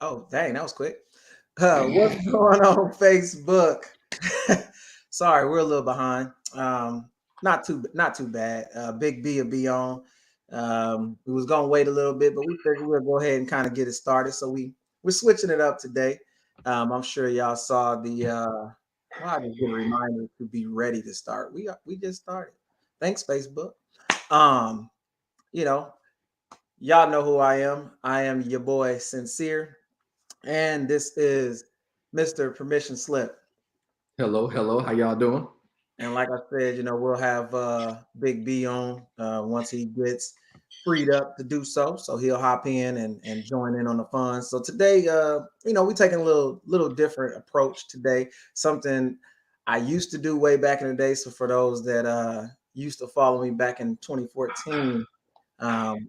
Oh, dang, that was quick. What's going on, Facebook? Sorry, we're a little behind. Not too bad. Big B will be on. We was gonna wait a little bit, but we figured we'll go ahead and kind of get it started. So we're switching it up today. I'm sure y'all saw the. I just get a reminder to be ready to start. We just started. Thanks, Facebook. Um, you know, y'all know who I am. I am your boy, Sincere. And this is Mr. Permission Slip. Hello, hello. How y'all doing? And like I said, we'll have Big B on once he gets freed up to do so. So he'll hop in and join in on the fun. So today, we're taking a little different approach today. Something I used to do way back in the day. So for those that used to follow me back in 2014,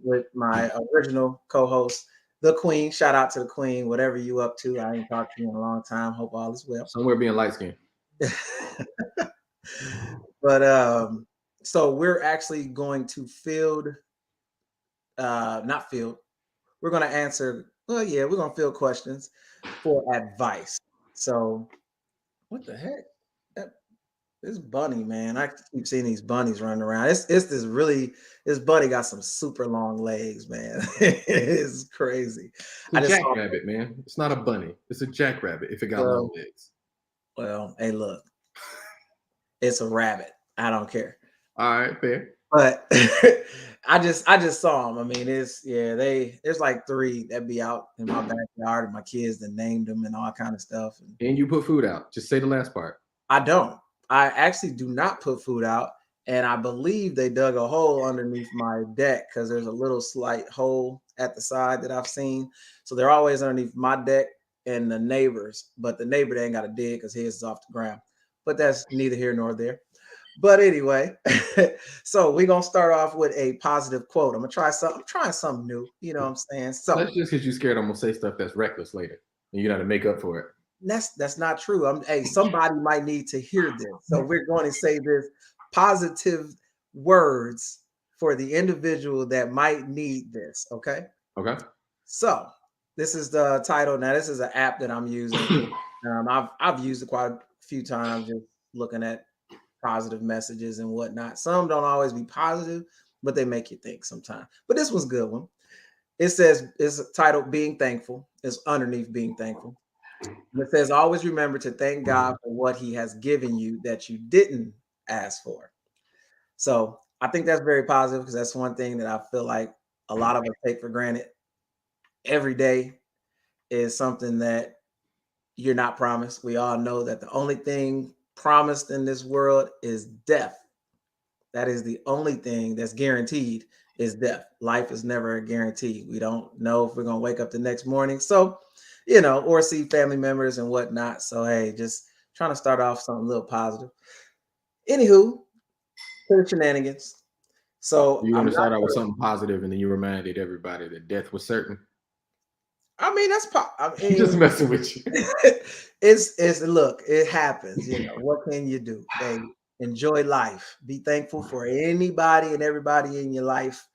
with my original co-host, the Queen. Shout out to the Queen. Whatever you up to, I ain't talked to you in a long time. Hope all is well. Somewhere being light skinned. But so we're actually going to field, not field. We're going to answer. Well, yeah, we're going to field questions for advice. So what the heck? That This bunny, man. I keep seeing these bunnies running around. It's this bunny got some super long legs, man. It's crazy. It's a I just saw jackrabbit, man. It's not a bunny. It's a jackrabbit if it got long well, legs. hey, look, it's a rabbit. I don't care. All right, fair. But I just saw them. I mean, there's like three that be out in my backyard, and my kids that named them and all kind of stuff. And And you put food out. Just say the last part. I don't. I actually do not put food out, and I believe they dug a hole underneath my deck because there's a little slight hole at the side that I've seen. So they're always underneath my deck and the neighbors, but the neighbor they ain't got to dig because his is off the ground. But that's neither here nor there. But anyway, so we're gonna start off with a positive quote. I'm trying something new. You know what I'm saying? So That's just because you're scared I'm gonna say stuff that's reckless later. And you got to make up for it. that's not true. Hey, somebody might need to hear this. So we're going to say this positive words for the individual that might need this. Okay. Okay. So this is the title. Now this is an app that I'm using. I've used it quite a few times, just looking at positive messages and whatnot. Some don't always be positive, but they make you think sometimes. But this was a good one. It says it's titled "Being Thankful." It's underneath "Being Thankful." And it says, always remember to thank God for what He has given you that you didn't ask for. So I think that's very positive because that's one thing that I feel like a lot of us take for granted every day is something that you're not promised. We all know that the only thing promised in this world is death. That is the only thing that's guaranteed is death. Life is never a guarantee. We don't know if we're gonna wake up the next morning. So, or see family members and whatnot. So hey, just trying to start off something a little positive. Anywho, to the shenanigans. So You I'm want to not start out with gonna, something positive and then you reminded everybody that death was certain. I mean I Just mean messing with you. it's look, it happens, what can you do? Hey, enjoy life. Be thankful for anybody and everybody in your life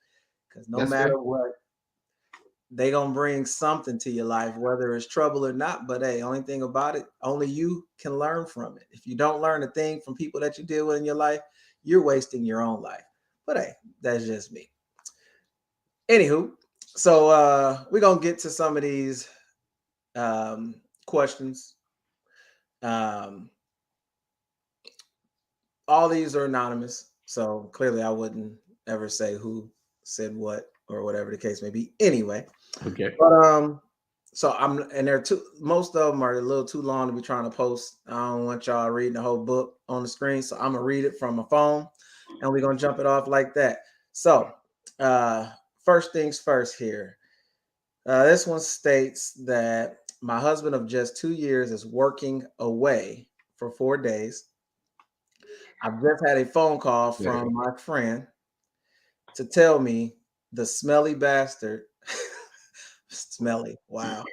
because no That's fair. matter what, they gonna bring something to your life, whether it's trouble or not. But hey, only thing about it, only you can learn from it. If you don't learn a thing from people that you deal with in your life, you're wasting your own life. But hey, that's just me. Anywho, so we're gonna get to some of these questions. Um, all these are anonymous, so clearly I wouldn't ever say who said what or whatever the case may be. Anyway, Okay. but so and they're too. Most of them are a little too long to be trying to post. I don't want y'all reading the whole book on the screen, so I'm gonna read it from my phone, and we're gonna jump it off like that. So, uh, first things first here. This one states that my husband of just 2 years is working away for 4 days. I've just had a phone call Yeah. from my friend to tell me the smelly bastard, smelly, wow,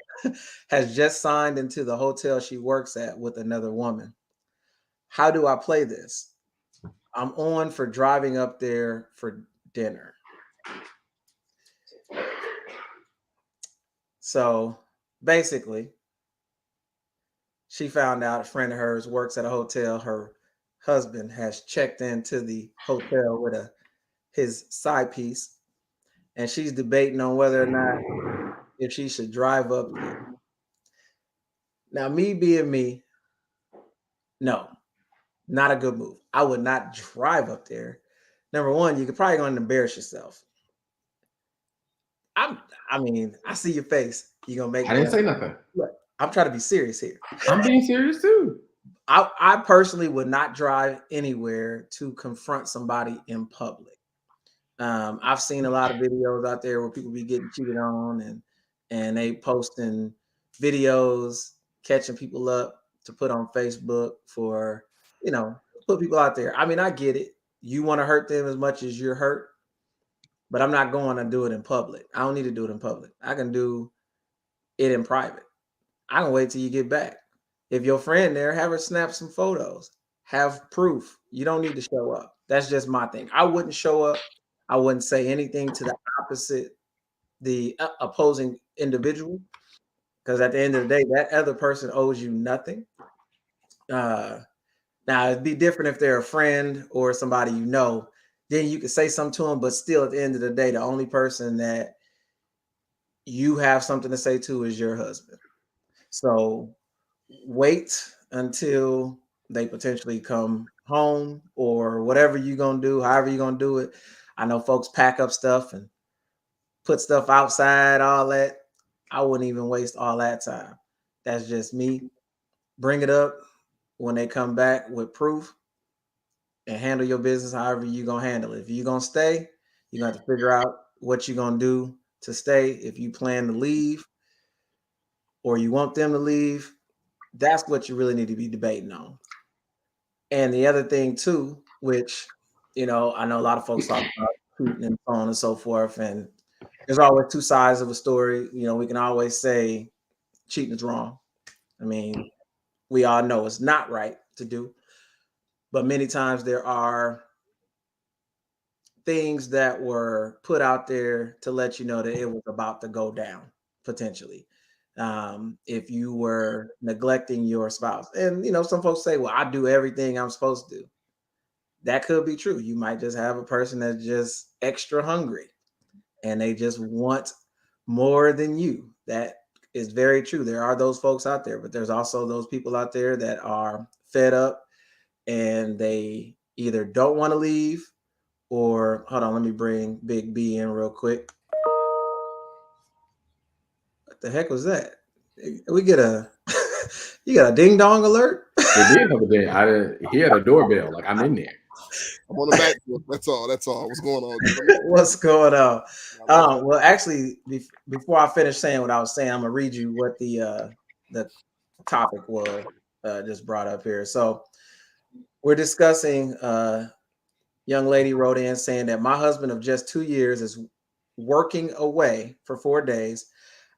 has just signed into the hotel she works at with another woman. How do I play this? I'm on for driving up there for dinner. So basically, she found out a friend of hers works at a hotel. Her husband has checked into the hotel with his side piece, and she's debating on whether or not if she should drive up there. Now, me being me, no, not a good move. I would not drive up there. Number one, you could probably go and embarrass yourself. I'm, I mean, I see your face. You're gonna make I didn't say nothing. Look, I'm trying to be serious here. I'm being serious too. I personally would not drive anywhere to confront somebody in public. I've seen a lot of videos out there where people be getting cheated on and they posting videos catching people up to put on Facebook for, put people out there. I mean, I get it. You want to hurt them as much as you're hurt, but I'm not going to do it in public. I don't need to do it in public. I can do it in private. I can wait till you get back. If your friend there, have her snap some photos, have proof. You don't need to show up. That's just my thing. I wouldn't show up. I wouldn't say anything to the opposite, the opposing individual, because at the end of the day, that other person owes you nothing. Now, it'd be different if they're a friend or somebody you know. Then you could say something to them, but still, at the end of the day, the only person that you have something to say to is your husband. So wait until they potentially come home or whatever you're going to do, however you're going to do it. I know folks pack up stuff and put stuff outside, all that. I wouldn't even waste all that time. That's just me. Bring it up when they come back with proof and handle your business however you're going to handle it. If you're going to stay, you're going to have to figure out what you're going to do to stay. If you plan to leave or you want them to leave, that's what you really need to be debating on. And the other thing too, which, I know a lot of folks talk about cheating and so on and so forth. And there's always two sides of a story. We can always say cheating is wrong. I mean, we all know it's not right to do. But many times there are things that were put out there to let you know that it was about to go down, potentially. If you were neglecting your spouse. And, some folks say, well, I do everything I'm supposed to do. That could be true. You might just have a person that's just extra hungry and they just want more than you. That is very true. There are those folks out there, but there's also those people out there that are fed up and they either don't want to leave or, hold on, let me bring Big B in real quick. What the heck was that? We get you got a ding dong alert? It did have a ding. He had a doorbell. Like, I'm in there. I'm on the back. That's all. What's going on? What's going on? Well, actually, before I finish saying what I was saying, I'm gonna read you what the topic was just brought up here. So we're discussing. Young lady wrote in saying that my husband of just 2 years is working away for 4 days.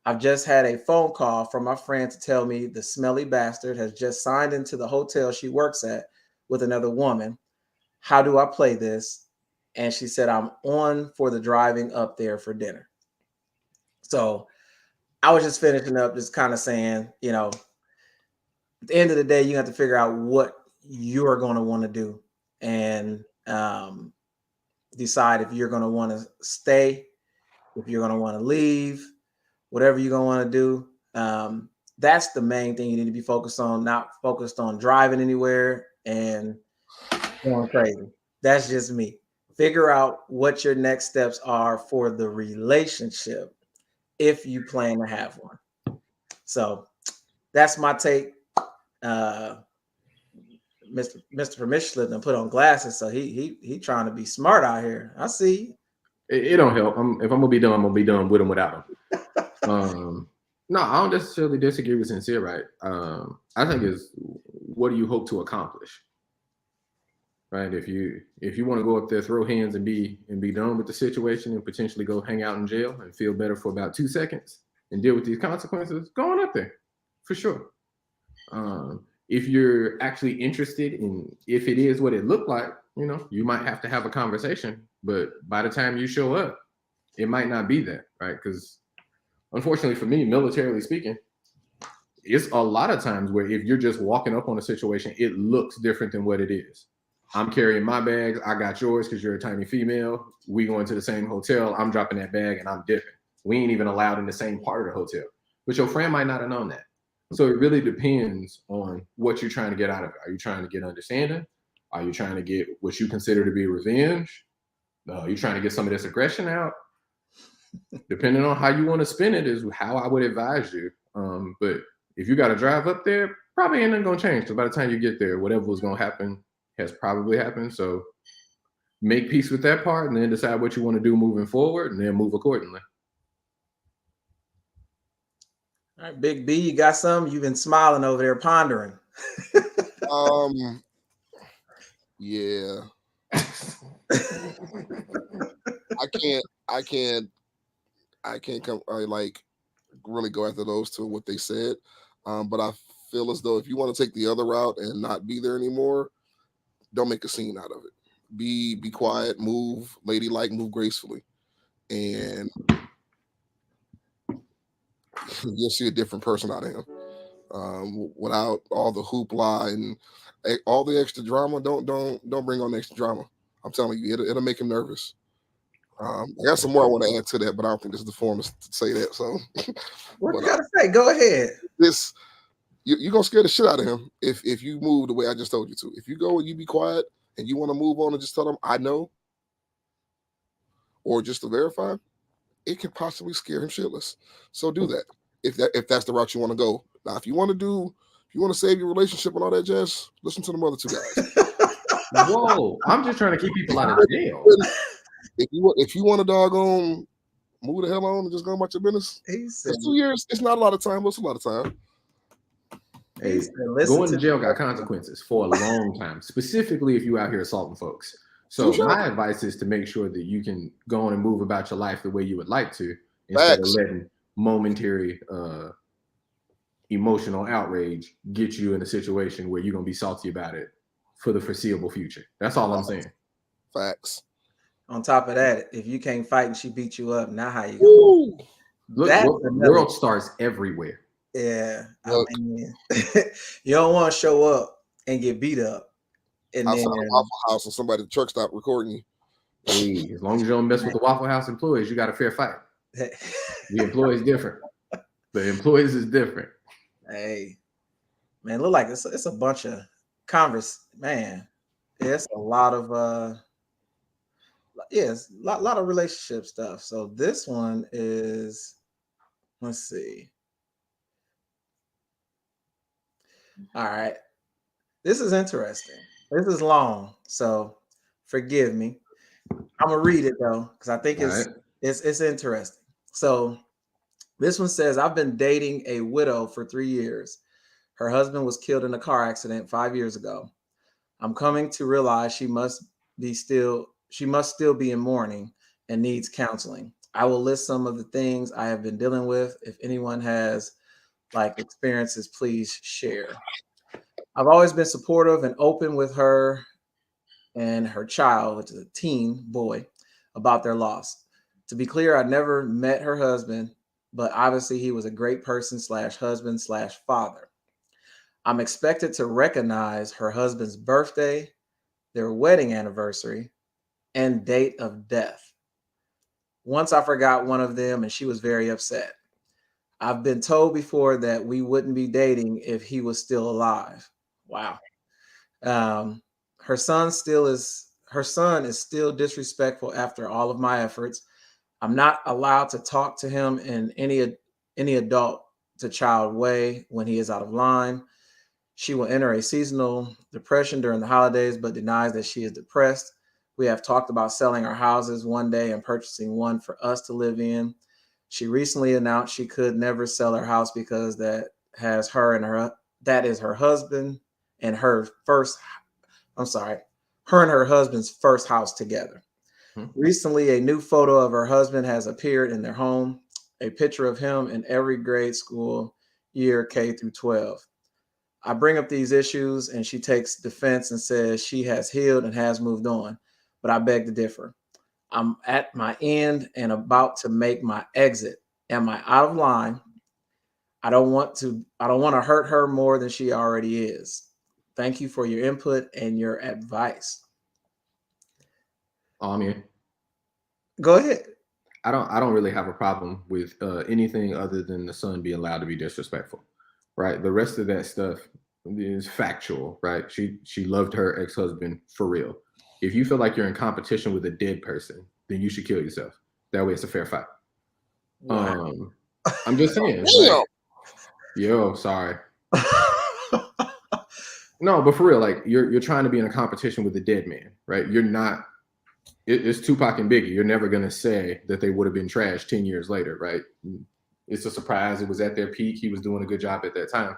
I've just had a phone call from my friend to tell me the smelly bastard has just signed into the hotel she works at with another woman. How do I play this? And she said, I'm on for the driving up there for dinner. So I was just finishing up, just kind of saying, at the end of the day, you have to figure out what you're going to want to do and decide if you're going to want to stay, if you're going to want to leave, whatever you're going to want to do. That's the main thing you need to be focused on, not focused on driving anywhere and going crazy. That's just me. Figure out what your next steps are for the relationship if you plan to have one. So that's my take. Mr. Permission and put on glasses, so he trying to be smart out here. I see. It don't help. If I'm gonna be done, I'm gonna be done with him without him. No, I don't necessarily disagree with Sincere, right? I think is what do you hope to accomplish, right? If you want to go up there, throw hands, and be done with the situation, and potentially go hang out in jail and feel better for about 2 seconds and deal with these consequences, go on up there for sure. If you're actually interested in if it is what it looked like, you might have to have a conversation. But by the time you show up, it might not be that, right? Because unfortunately for me, militarily speaking, it's a lot of times where if you're just walking up on a situation, it looks different than what it is. I'm carrying my bags. I got yours because you're a tiny female. We going to the same hotel. I'm dropping that bag and I'm dipping. We ain't even allowed in the same part of the hotel. But your friend might not have known that. So it really depends on what you're trying to get out of it. Are you trying to get understanding? Are you trying to get what you consider to be revenge? You're trying to get some of this aggression out. Depending on how you want to spin it is how I would advise you. But if you got to drive up there, probably ain't nothing going to change. Because by the time you get there, whatever was going to happen has probably happened. So make peace with that part and then decide what you want to do moving forward and then move accordingly. All right, Big B, you got some? You've been smiling over there, pondering. Yeah. I can't come like really go after those two what they said. But I feel as though if you want to take the other route and not be there anymore, don't make a scene out of it. Be quiet, move ladylike, move gracefully, and you'll see a different person out of him. Without all the hoopla and all the extra drama, don't bring on extra drama. I'm telling you, it'll make him nervous. I got some more I want to add to that, but I don't think this is the forum to say that. So, what you gotta say? Go ahead. You're gonna scare the shit out of him if you move the way I just told you to. If you go and you be quiet and you want to move on and just tell them I know, or just to verify, it could possibly scare him shitless. So do that if that's the route you want to go. Now, if you want to save your relationship and all that jazz, listen to the other two guys. Whoa, I'm just trying to keep people out of jail. If you want to doggone move the hell on and just go about your business, it's 2 years. It's not a lot of time, but it's a lot of time. Hey, going to jail got consequences for a long time, specifically if you out here assaulting folks. So my advice is to make sure that you can go on and move about your life the way you would like to, instead of letting momentary emotional outrage get you in a situation where you're going to be salty about it for the foreseeable future. That's all I'm saying. Facts. On top of that, if you can't fight and she beat you up, now how you going? Look, world stars everywhere. Yeah. I mean, you don't want to show up and get beat up. And outside a Waffle House and somebody at the truck stop recording you. Hey, as long as you don't mess with the Waffle House employees, you got a fair fight. The employees different. The employees is different. Hey, man, look like it's a bunch of man. It's a lot of it's a lot of relationship stuff. So this one is, let's see. All right. This is interesting. This is long, so forgive me. I'm gonna read it though, because I think it's interesting. So this one says, I've been dating a widow for 3 years. Her husband was killed in a car accident 5 years ago. I'm coming to realize she must still be in mourning and needs counseling. I will list some of the things I have been dealing with. If anyone has experiences, please share. I've always been supportive and open with her and her child, which is a teen boy, about their loss. To be clear, I never met her husband, but obviously he was a great person / husband / father. I'm expected to recognize her husband's birthday, their wedding anniversary, and date of death. Once I forgot one of them and she was very upset. I've been told before that we wouldn't be dating if he was still alive. Wow. Her son is still disrespectful after all of my efforts. I'm not allowed to talk to him in any adult to child way when he is out of line. She will enter a seasonal depression during the holidays, but denies that she is depressed. We have talked about selling our houses one day and purchasing one for us to live in. She recently announced she could never sell her house because that is her husband and her and her husband's first house together. Recently, a new photo of her husband has appeared in their home, a picture of him in every grade school year K through 12. I bring up these issues and she takes defense and says she has healed and has moved on, but I beg to differ. I'm at my end and about to make my exit. Am I out of line? I don't want to hurt her more than she already is. Thank you for your input and your advice. I mean, Go ahead. I don't really have a problem with anything other than the son being allowed to be disrespectful, right? The rest of that stuff is factual, right? She loved her ex-husband for real. If you feel like you're in competition with a dead person, then you should kill yourself. That way it's a fair fight. Wow. I'm just saying. Like, yo, sorry. No, but for real, like you're trying to be in a competition with a dead man, right? You're not. It's Tupac and Biggie. You're never gonna say that they would have been trashed 10 years later, right? It's a surprise. It was at their peak. He was doing a good job at that time.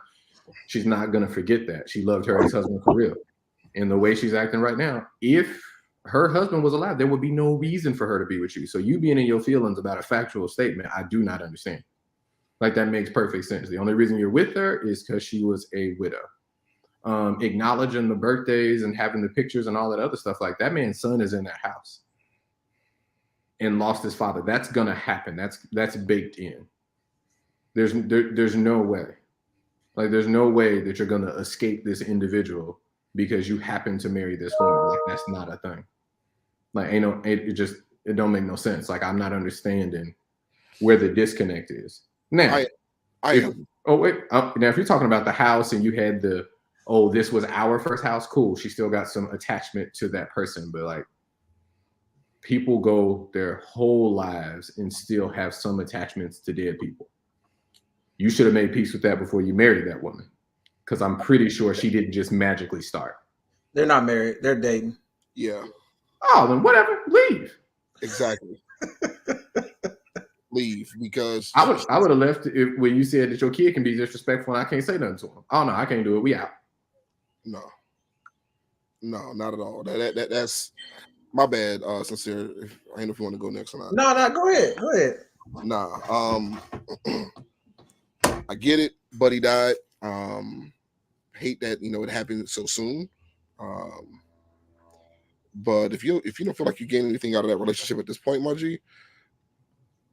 She's not gonna forget that. She loved her ex-husband for real. And the way she's acting right now, if her husband was alive, there would be no reason for her to be with you. So you being in your feelings about a factual statement, I do not understand. Like that makes perfect sense. The only reason you're with her is because she was a widow. Acknowledging the birthdays and having the pictures and all that other stuff, like that man's son is in that house and lost his father. That's gonna happen. That's baked in. There's no way. Like there's no way that you're gonna escape this individual because you happen to marry this woman. Like that's not a thing. Like it don't make no sense. Like I'm not understanding where the disconnect is. Now, now if you're talking about the house and you had this was our first house, cool. She still got some attachment to that person, but like people go their whole lives and still have some attachments to dead people. You should have made peace with that before you married that woman, because I'm pretty sure she didn't just magically start. They're not married. They're dating. Yeah. Oh, then whatever. Leave. Exactly. Leave, because I would have left when you said that your kid can be disrespectful and I can't say nothing to him. Oh no, I can't do it. We out. No, not at all. That's my bad. Sincere. I don't know if you want to go next or not. No, go ahead. Nah. I get it. Buddy died. Hate that it happened so soon. But if you don't feel like you gain anything out of that relationship at this point, Margie,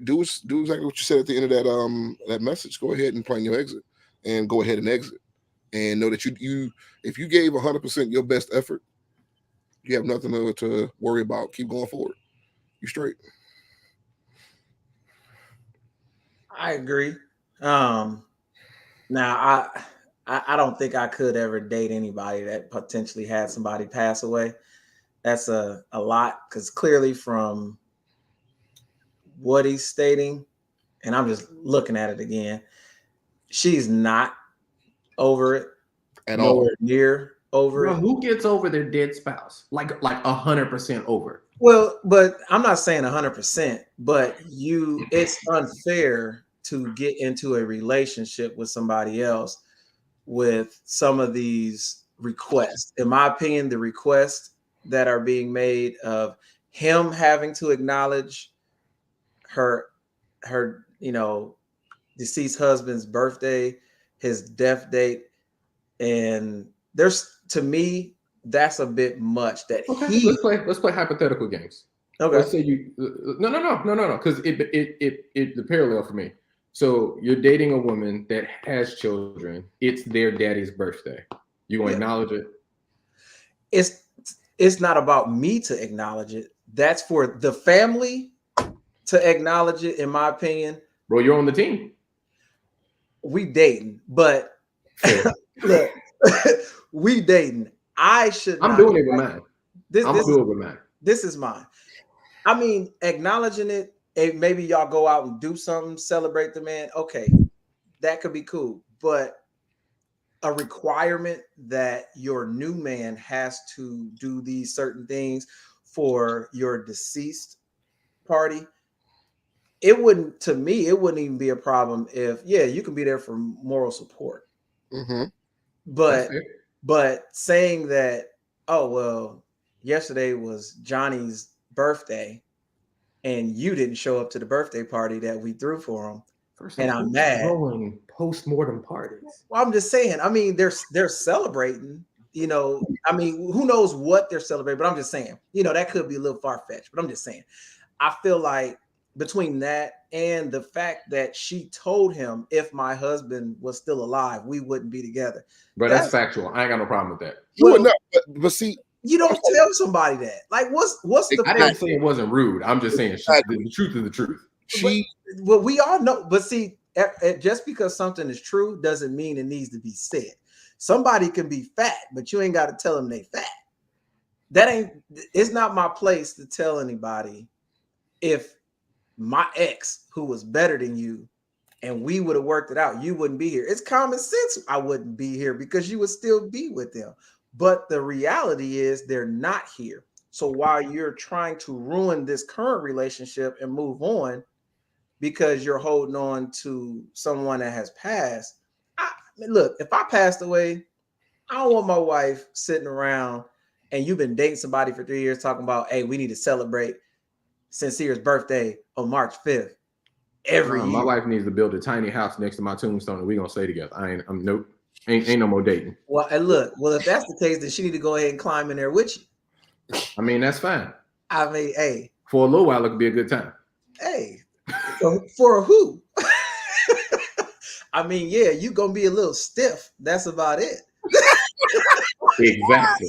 do exactly what you said at the end of that message. Go ahead and plan your exit, and go ahead and exit, and know that you if you gave 100% your best effort, you have nothing to worry about. Keep going forward. You straight. I agree. Now I don't think I could ever date anybody that potentially had somebody pass away. That's a lot, because clearly from what he's stating, and I'm just looking at it again, she's not over it at all. Near over it. Who gets over their dead spouse? Like 100% over. Well, but I'm not saying 100%, but it's unfair to get into a relationship with somebody else with some of these requests. In my opinion, the requests that are being made of him having to acknowledge her deceased husband's birthday, his death date, and to me that's a bit much. That let's play hypothetical games. Okay. Let's say you no, because it the parallel for me. So you're dating a woman that has children. It's their daddy's birthday. You gonna acknowledge it? It's not about me to acknowledge it. That's for the family to acknowledge it, in my opinion. Bro, you're on the team. We dating, but look, we dating. I'm doing it with mine. I'm gonna do it with mine. This is mine. I mean, acknowledging it, maybe y'all go out and do something, celebrate the man. Okay, that could be cool. But a requirement that your new man has to do these certain things for your deceased party, it wouldn't even be a problem if, you can be there for moral support. Mm-hmm. But saying that, oh, well, yesterday was Johnny's birthday and you didn't show up to the birthday party that we threw for him, and I'm mad. Post-mortem parties. Well, I'm just saying. I mean, they're celebrating. I mean, who knows what they're celebrating? But I'm just saying. That could be a little far-fetched. But I'm just saying. I feel like between that and the fact that she told him if my husband was still alive, we wouldn't be together. But that's factual. I ain't got no problem with that. You would Well, know, but see, you don't tell somebody that. Like, what's the I didn't say it wasn't rude. I'm just saying the truth is the truth. Well, we all know, but see, just because something is true doesn't mean it needs to be said. Somebody can be fat, but you ain't got to tell them they fat. It's not my place to tell anybody if my ex, who was better than you, and we would have worked it out, you wouldn't be here. It's common sense I wouldn't be here because you would still be with them. But the reality is they're not here. So while you're trying to ruin this current relationship and move on because you're holding on to someone that has passed, look, if I passed away, I don't want my wife sitting around and you've been dating somebody for 3 years talking about, hey, we need to celebrate Sincere's birthday on March 5th. Every year. My wife needs to build a tiny house next to my tombstone and we're gonna stay together. Nope. Ain't no more dating. Well, and look, if that's the case, then she need to go ahead and climb in there with you. I mean, that's fine. I mean, hey. For a little while, it could be a good time. Hey, for who? I mean, yeah, you gonna be a little stiff. That's about it. Exactly.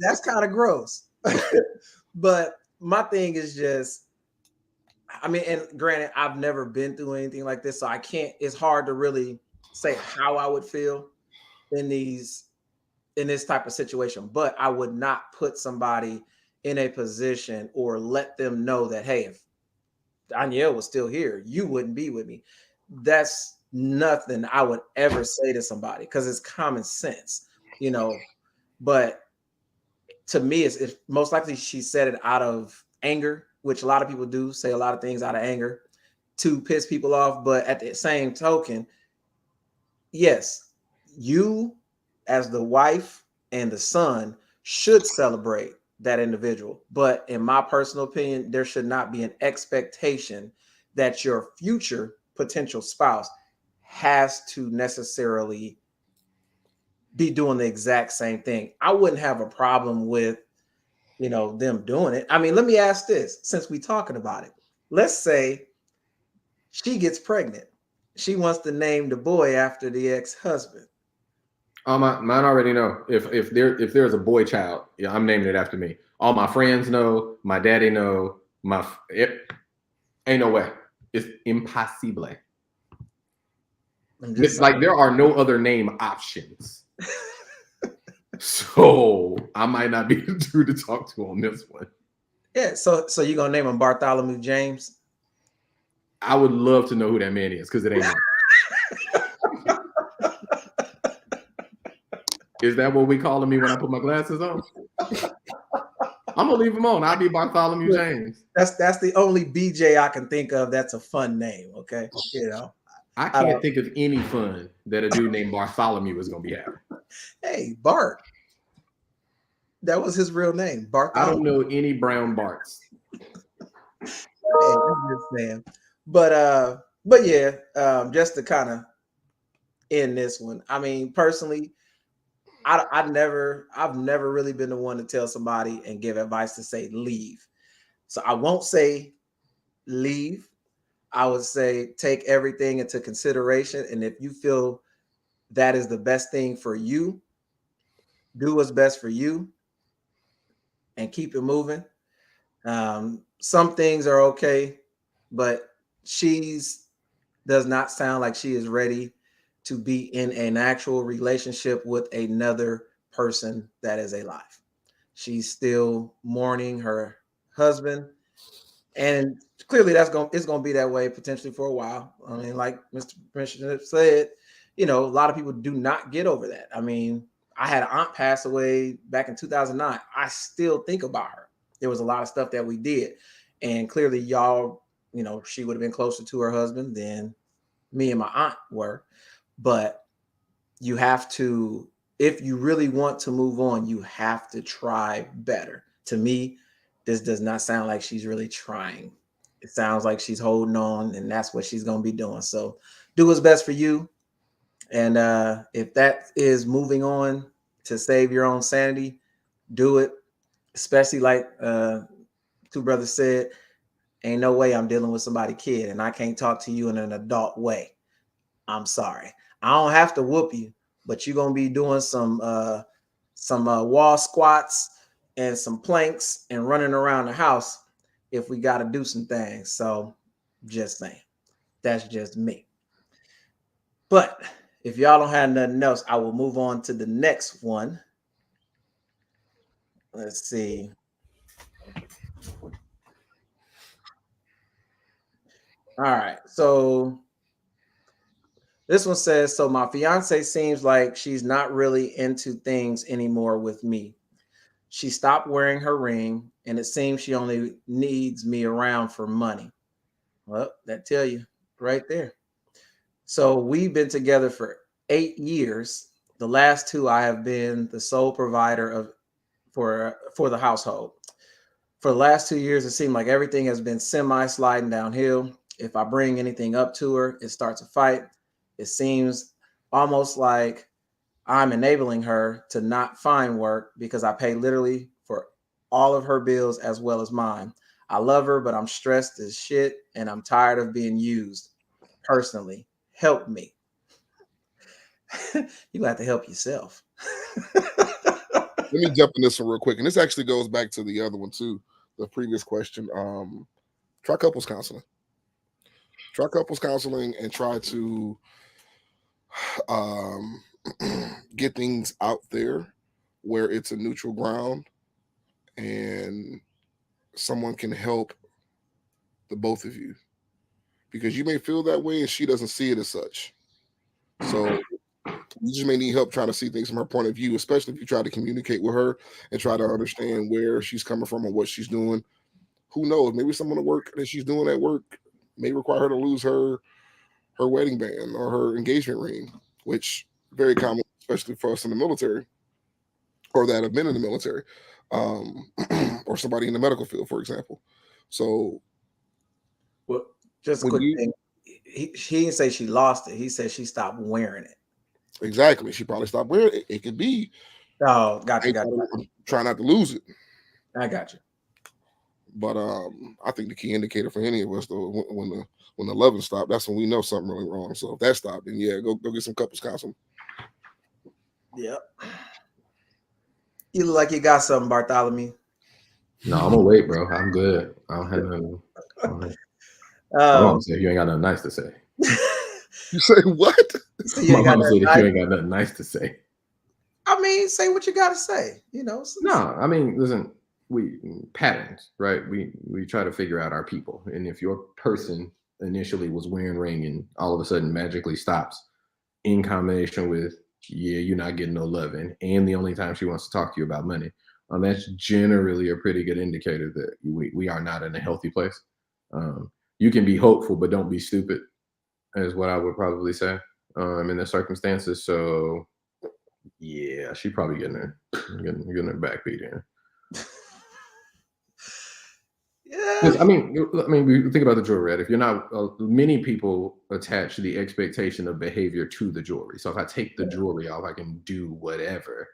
That's kind of gross. But my thing is just, I mean, and granted, I've never been through anything like this, so I can't, it's hard to really say how I would feel in this type of situation, but I would not put somebody in a position or let them know that, hey, if Danielle was still here, you wouldn't be with me. That's nothing I would ever say to somebody because it's common sense, you know. But to me, it's most likely she said it out of anger, which a lot of people do say a lot of things out of anger to piss people off. But at the same token, yes, you as the wife and the son should celebrate that individual. But in my personal opinion, there should not be an expectation that your future potential spouse has to necessarily be doing the exact same thing. I wouldn't have a problem with, you know, them doing it. I mean, let me ask this, since we're talking about it. Let's say she gets pregnant. She wants to name the boy after the ex-husband. Mine already know. If there's a boy child, yeah, I'm naming it after me. All my friends know. My daddy know. Ain't no way. It's impossible. It's like there are no other name options. So I might not be the dude to talk to on this one. Yeah. So you're gonna name him Bartholomew James? I would love to know who that man is because it ain't. Is that what we calling me when I put my glasses on? I'm gonna leave him on. I'll be Bartholomew James. That's the only BJ I can think of. That's a fun name. Okay, you know. I can't think of any fun that a dude named Bartholomew was gonna be having. Hey, Bart. That was his real name, Bartholomew. I don't know any brown Barts. Hey, but yeah, just to kind of end this one. I mean, personally, I've never really been the one to tell somebody and give advice to say leave. So I won't say leave. I would say take everything into consideration. And if you feel that is the best thing for you, do what's best for you and keep it moving. Some things are okay, but does not sound like she is ready to be in an actual relationship with another person that is alive. She's still mourning her husband, and clearly it's going to be that way potentially for a while. I mean, like Mr. Commissioner said, you know, a lot of people do not get over that. I mean, I had an aunt pass away back in 2009. I still think about her. There was a lot of stuff that we did, and clearly y'all, you know, she would have been closer to her husband than me and my aunt were. But you have to, if you really want to move on, you have to try better. To me, this does not sound like she's really trying. It sounds like she's holding on, and that's what she's going to be doing. So do what's best for you. And if that is moving on to save your own sanity, do it. Especially like Two Brothers said, ain't no way I'm dealing with somebody kid and I can't talk to you in an adult way. I'm sorry. I don't have to whoop you, but you're gonna be doing some wall squats and some planks and running around the house if we got to do some things. So just saying, that's just me. But if y'all don't have nothing else, I will move on to the next one. Let's see. All right. So this one says, so my fiance seems like she's not really into things anymore with me. She stopped wearing her ring, and it seems she only needs me around for money. Well, that tell you right there. So we've been together for 8 years. The last two, I have been the sole provider of for the household. For the last 2 years, it seemed like everything has been semi sliding downhill. If I bring anything up to her, it starts a fight. It seems almost like I'm enabling her to not find work because I pay literally for all of her bills as well as mine. I love her, but I'm stressed as shit and I'm tired of being used. Personally, help me. You have to help yourself. Let me jump in this one real quick. And this actually goes back to the other one too, the previous question. Try couples counseling. Try couples counseling and try to get things out there where it's a neutral ground and someone can help the both of you, because you may feel that way and she doesn't see it as such. So you just may need help trying to see things from her point of view, especially if you try to communicate with her and try to understand where she's coming from and what she's doing. Who knows? Maybe some of the work that she's doing at work may require her to lose her wedding band or her engagement ring, which very common, especially for us in the military or that have been in the military, or somebody in the medical field, for example. So, well, just a quick thing. He didn't say she lost it. He said she stopped wearing it. Exactly. She probably stopped wearing it. It could be. Oh, gotcha. I'm trying not to lose it. I got you. But I think the key indicator for any of us, though, when the loving stopped, that's when we know something really wrong. So if that stopped, then yeah, go get some couples counseling. Yep. You look like you got something, Bartholomew. No, I'm gonna wait, bro. I'm good. I don't have nothing. My mom said you ain't got nothing nice to say. You say what? So My mom said that you ain't got nothing nice to say. I mean, say what you gotta say. You know. No, I mean, listen. We patterns, right? We try to figure out our people, and if your person initially was wearing ring and all of a sudden magically stops, in combination with you're not getting no loving, and the only time she wants to talk to you about money, that's generally a pretty good indicator that we are not in a healthy place. You can be hopeful, but don't be stupid, is what I would probably say in the circumstances. So yeah, she probably getting her backbeat in. Yeah. I mean, we think about the jewelry, right? If you're not, many people attach the expectation of behavior to the jewelry. So if I take the jewelry off, I can do whatever,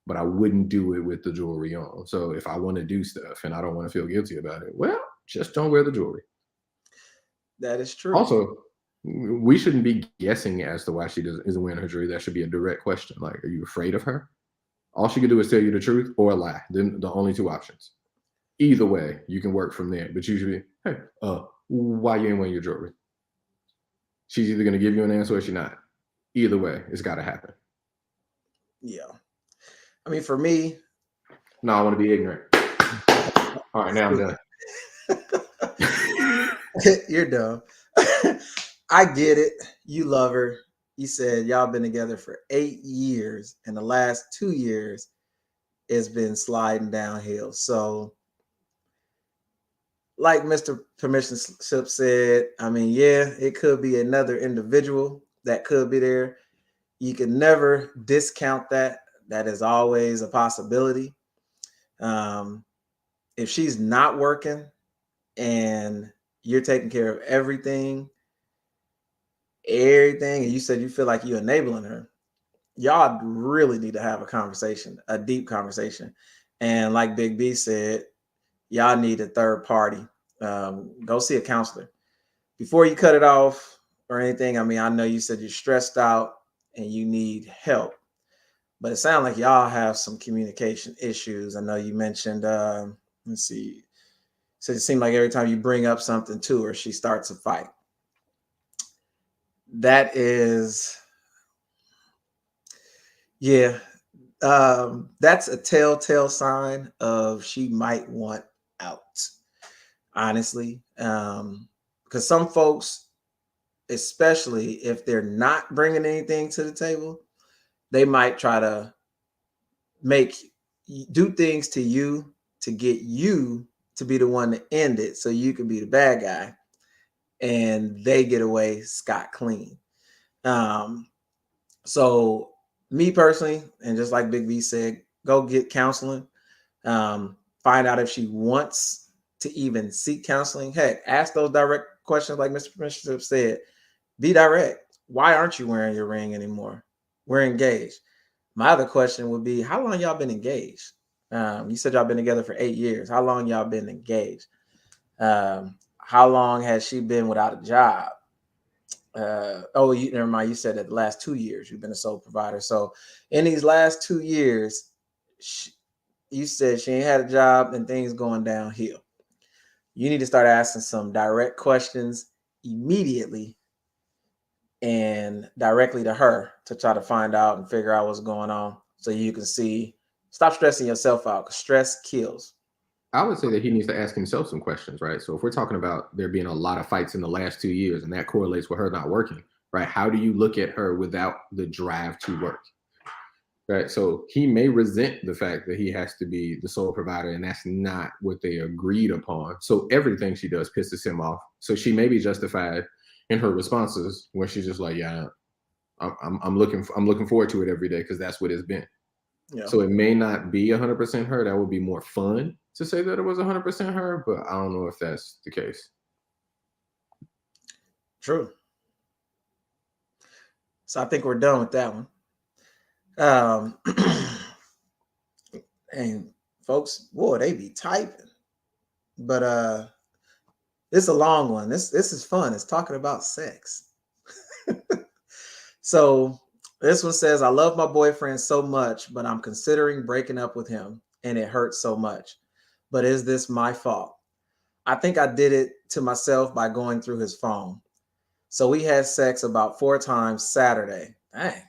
but I wouldn't do it with the jewelry on. So if I want to do stuff and I don't want to feel guilty about it, well, just don't wear the jewelry. That is true. Also, we shouldn't be guessing as to why she isn't wearing her jewelry. That should be a direct question. Like, are you afraid of her? All she can do is tell you the truth or lie. Then the only two options. Either way, you can work from there. But usually, hey, why you ain't wearing your jewelry? She's either going to give you an answer or she's not. Either way, it's got to happen. Yeah. I mean, for me. No, I want to be ignorant. All right, now I'm done. You're dumb. I get it. You love her. You said y'all been together for 8 years, and the last 2 years it's been sliding downhill. So, like Mr. Permission Slip said, I mean, yeah, it could be another individual that could be there. You can never discount that. That is always a possibility. If she's not working and you're taking care of everything, and you said you feel like you're enabling her, y'all really need to have a conversation, a deep conversation. And like Big B said, y'all need a third party. Go see a counselor before you cut it off or anything. I mean, I know you said you're stressed out and you need help, but it sounds like y'all have some communication issues. I know you mentioned, let's see, so it seemed like every time you bring up something to her, she starts a fight. That is, yeah, that's a telltale sign of she might want out, honestly. Because some folks, especially if they're not bringing anything to the table, they might try to make do things to you to get you to be the one to end it so you can be the bad guy and they get away scot clean. So me personally, and just like Big V said, go get counseling. Find out if she wants to even seek counseling. Heck, ask those direct questions like Mr. Bishop said. Be direct. Why aren't you wearing your ring anymore? We're engaged. My other question would be, how long y'all been engaged? You said y'all been together for 8 years. How long y'all been engaged? How long has she been without a job? Never mind. You said that the last 2 years you've been a sole provider. So in these last 2 years, you said she ain't had a job and things going downhill. You need to start asking some direct questions immediately and directly to her to try to find out and figure out what's going on so you can stop stressing yourself out, because stress kills. I would say that he needs to ask himself some questions, right? So if we're talking about there being a lot of fights in the last 2 years and that correlates with her not working, right? How do you look at her without the drive to work? Right. So he may resent the fact that he has to be the sole provider, and that's not what they agreed upon. So everything she does pisses him off. So she may be justified in her responses where she's just like, yeah, I'm looking forward to it every day because that's what it's been. Yeah. So it may not be 100% her. That would be more fun to say that it was 100% her, but I don't know if that's the case. True. So I think we're done with that one. And folks, boy, they be typing, but it's a long one. This is fun. It's talking about sex. So this one says, I love my boyfriend so much, but I'm considering breaking up with him and it hurts so much. But is this my fault? I think I did it to myself by going through his phone. So we had sex about 4 times Saturday. Dang.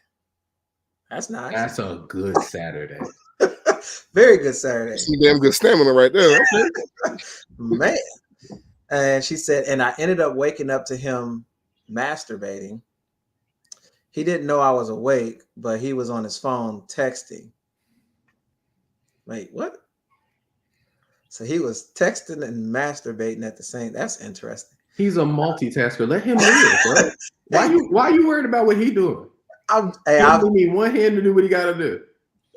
That's nice. That's a good Saturday. Very good Saturday. Some damn good stamina right there. Man. And she said, and I ended up waking up to him masturbating. He didn't know I was awake, but he was on his phone texting. Wait, what? So he was texting and masturbating at the same. That's interesting. He's a multitasker. Let him live, bro. Why you worried about what he doing? I need one hand to do what he got to do.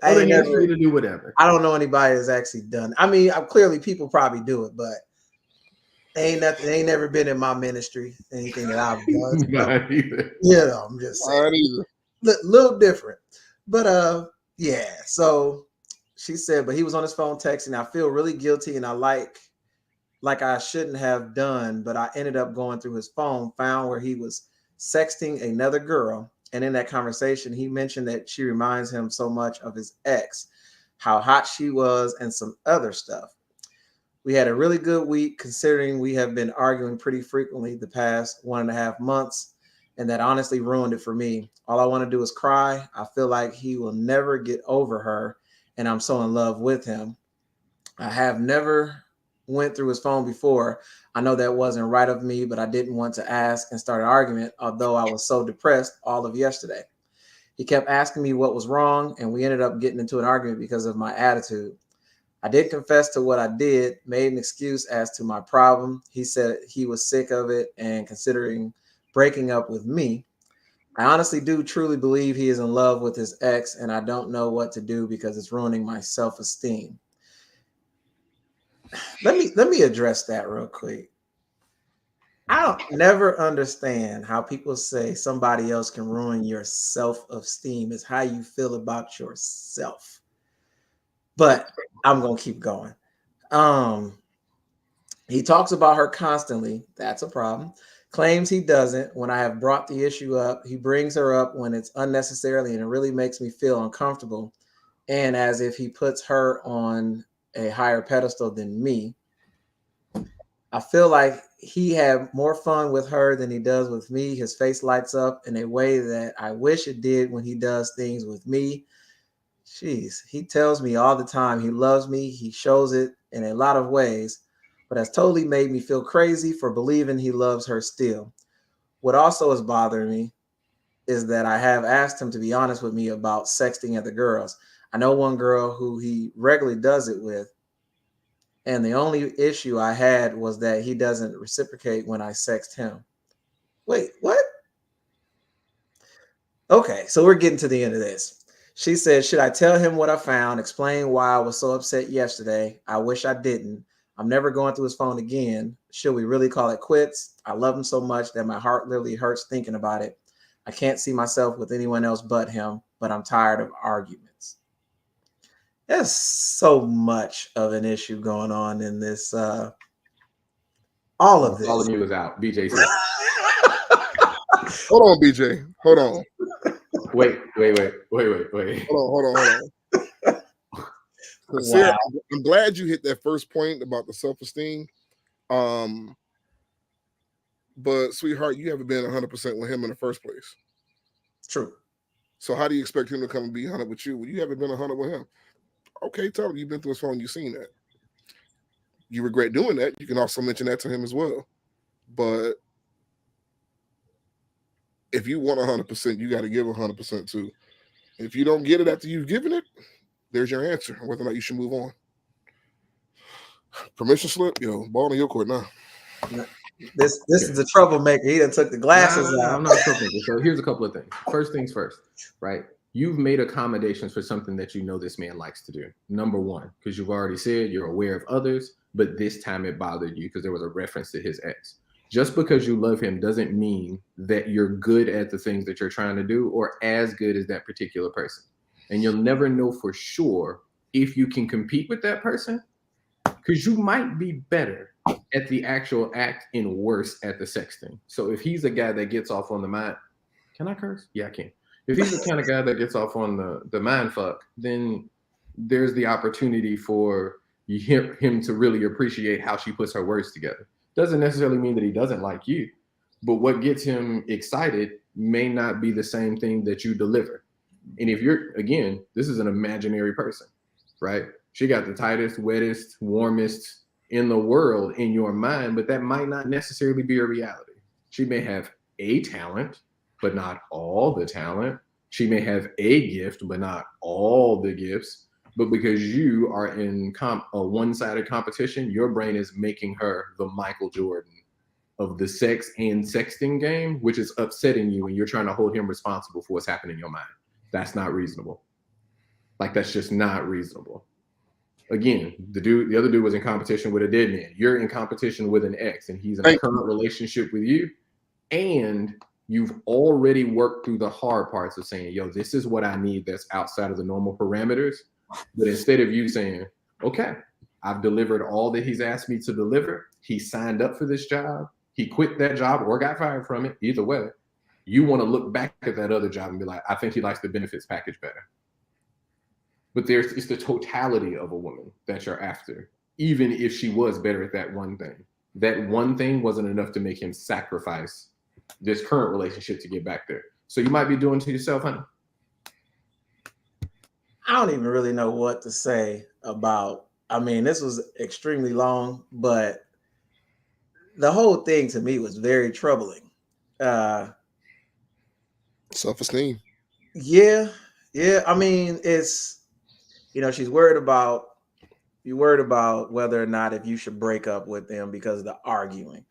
Other hands free to do whatever. I don't know anybody that's actually done. I mean, clearly people probably do it, but ain't never been in my ministry. Anything that I've done. Not either. You know, I'm just saying. Little different, but yeah. So she said, but he was on his phone texting. I feel really guilty, and I like I shouldn't have done, but I ended up going through his phone, found where he was sexting another girl. And in that conversation, he mentioned that she reminds him so much of his ex, how hot she was, and some other stuff. We had a really good week, considering we have been arguing pretty frequently the past 1.5 months, and that honestly ruined it for me. All I want to do is cry. I feel like he will never get over her, and I'm so in love with him. I have never went through his phone before. I know that wasn't right of me, but I didn't want to ask and start an argument, although I was so depressed all of yesterday. He kept asking me what was wrong, and we ended up getting into an argument because of my attitude. I did confess to what I did, made an excuse as to my problem. He said he was sick of it and considering breaking up with me. I honestly do truly believe he is in love with his ex, and I don't know what to do because it's ruining my self-esteem. Let me address that real quick. I don't never understand how people say somebody else can ruin your self-esteem. Is how you feel about yourself. But I'm gonna keep going. He talks about her constantly. That's a problem. Claims he doesn't. When I have brought the issue up, he brings her up when it's unnecessarily, and it really makes me feel uncomfortable, and as if he puts her on a higher pedestal than me. I feel like he had more fun with her than he does with me. His face lights up in a way that I wish it did when he does things with me. Jeez, he tells me all the time he loves me. He shows it in a lot of ways, but has totally made me feel crazy for believing he loves her still. What also is bothering me is that I have asked him to be honest with me about sexting other girls. I know one girl who he regularly does it with, and the only issue I had was that he doesn't reciprocate when I sext him. Wait, what? Okay, so we're getting to the end of this. She said, should I tell him what I found, explain why I was so upset yesterday? I wish I didn't. I'm never going through his phone again. Should we really call it quits? I love him so much that my heart literally hurts thinking about it. I can't see myself with anyone else but him, but I'm tired of arguments. There's so much of an issue going on in this, all of this. Bartholomew is out. BJ said. Hold on, BJ. Hold on. Wait. Hold on. Sarah, I'm glad you hit that first point about the self-esteem. But sweetheart, you haven't been 100% with him in the first place. True. So how do you expect him to come and be 100 with you when you haven't been 100 with him? Okay, tell him you've been through his phone, you've seen that. You regret doing that. You can also mention that to him as well. But if you want 100%, you got to give 100% too. If you don't get it after you've given it, there's your answer, whether or not you should move on. Permission slip, ball in your court now. This is a troublemaker. He done took the glasses out. I'm not a troublemaker. So here's a couple of things. First things first, right? You've made accommodations for something that you know this man likes to do. Number one, because you've already said you're aware of others, but this time it bothered you because there was a reference to his ex. Just because you love him doesn't mean that you're good at the things that you're trying to do or as good as that particular person. And you'll never know for sure if you can compete with that person because you might be better at the actual act and worse at the sexting. So if he's a guy that gets off on the mind, can I curse? Yeah, I can. If he's the kind of guy that gets off on the mind fuck, then there's the opportunity for him to really appreciate how she puts her words together. Doesn't necessarily mean that he doesn't like you, but what gets him excited may not be the same thing that you deliver. And if you're, again, this is an imaginary person, right? She got the tightest, wettest, warmest in the world in your mind, but that might not necessarily be a reality. She may have a talent, but not all the talent. She may have a gift, but not all the gifts. But because you are in a one-sided competition, your brain is making her the Michael Jordan of the sex and sexting game, which is upsetting you, and you're trying to hold him responsible for what's happening in your mind. That's not reasonable. Like, that's just not reasonable. Again, the other dude was in competition with a dead man. You're in competition with an ex, and he's in a current relationship with you, and you've already worked through the hard parts of saying, yo, this is what I need that's outside of the normal parameters. But instead of you saying, okay, I've delivered all that he's asked me to deliver. He signed up for this job. He quit that job or got fired from it. Either way, you want to look back at that other job and be like, I think he likes the benefits package better. But it's the totality of a woman that you're after, even if she was better at that one thing. That one thing wasn't enough to make him sacrifice this current relationship to get back there. So you might be doing to yourself, honey. I don't even really know what to say about. I mean, this was extremely long, but the whole thing to me was very troubling. Self-esteem. Yeah. I mean, it's, she's worried about whether or not if you should break up with them because of the arguing.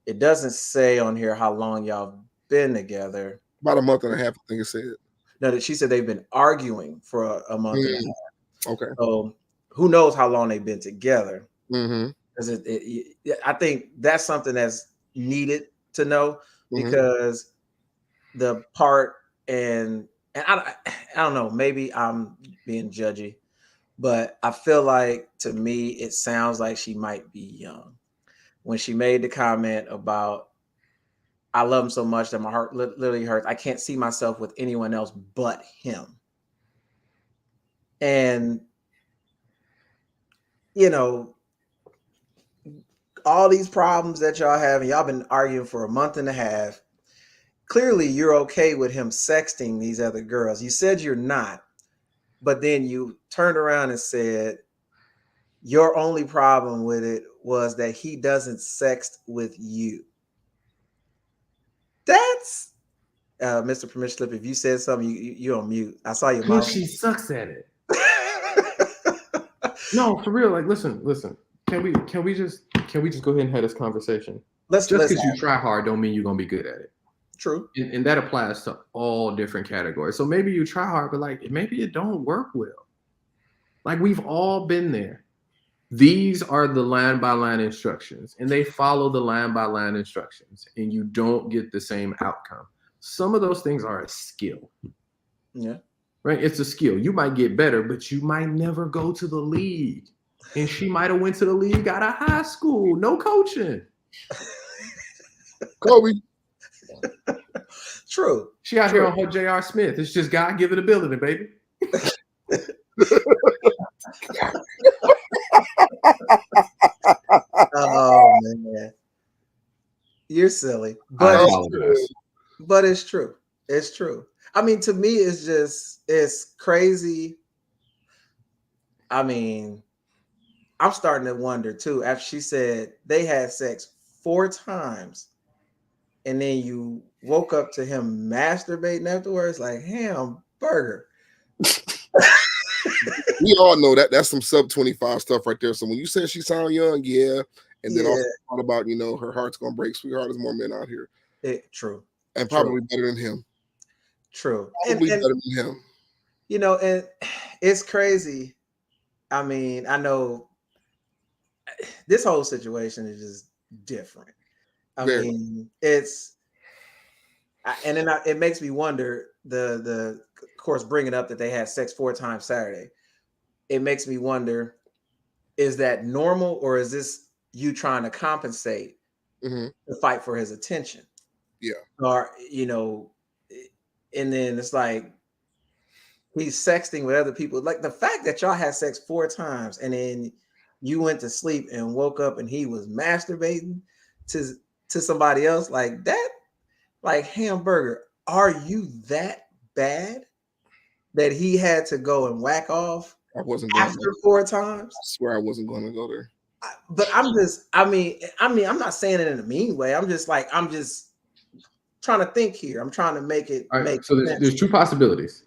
It doesn't say on here how long y'all been together. About a month and a half, I think it said. No, that she said they've been arguing for a month and a half. Okay. So who knows how long they've been together? Mm-hmm. Because I think that's something that's needed to know, because the part and I don't know, maybe I'm being judgy, but I feel like to me it sounds like she might be young. when she made the comment about, I love him so much that my heart literally hurts. I can't see myself with anyone else but him. And, you know, all these problems that y'all have, and y'all been arguing for a month and a half. Clearly, you're okay with him sexting these other girls. You said you're not, but then you turned around and said your only problem with it was that he doesn't sext with you. That's Mr. Permission Slip. If you said something, you on mute. I saw your mouth. She sucks at it. No, for real. Like, listen. Can we just go ahead and have this conversation? Just because you try hard don't mean you're gonna be good at it. True. And that applies to all different categories. So maybe you try hard, but like maybe it don't work well. Like, we've all been there. These are the line by line instructions, and they follow the line by line instructions, and you don't get the same outcome. Some of those things are a skill. Yeah. Right? It's a skill. You might get better, but you might never go to the league. And she might have went to the league out of high school. No coaching. Kobe. True. She out here on her J.R. Smith. It's just God-given ability, baby. Oh man, you're silly, but it's true. It's true. I mean, to me, it's crazy. I mean, I'm starting to wonder too. After she said they had sex 4 times, and then you woke up to him masturbating afterwards, like hamburger. We all know that that's some sub 25 stuff right there. So when you said she sound young, yeah, and then also thought about, you know, her heart's gonna break. Sweetheart, there's more men out here. True. And probably better than him. True. Probably better than him. You know, and it's crazy. I mean, I know this whole situation is just different. I mean, it makes me wonder, of course, bringing up that they had sex 4 times Saturday. It makes me wonder, is that normal, or is this you trying to compensate to fight for his attention? Yeah. Or, you know, and then it's like he's sexting with other people. Like the fact that y'all had sex 4 times and then you went to sleep and woke up and he was masturbating to somebody else, like that, like hamburger, are you that bad that he had to go and whack off after 4 times? I swear I wasn't going to go there. But I'm not saying it in a mean way. I'm just trying to think here. I'm trying to make it make so sense. There's 2 possibilities.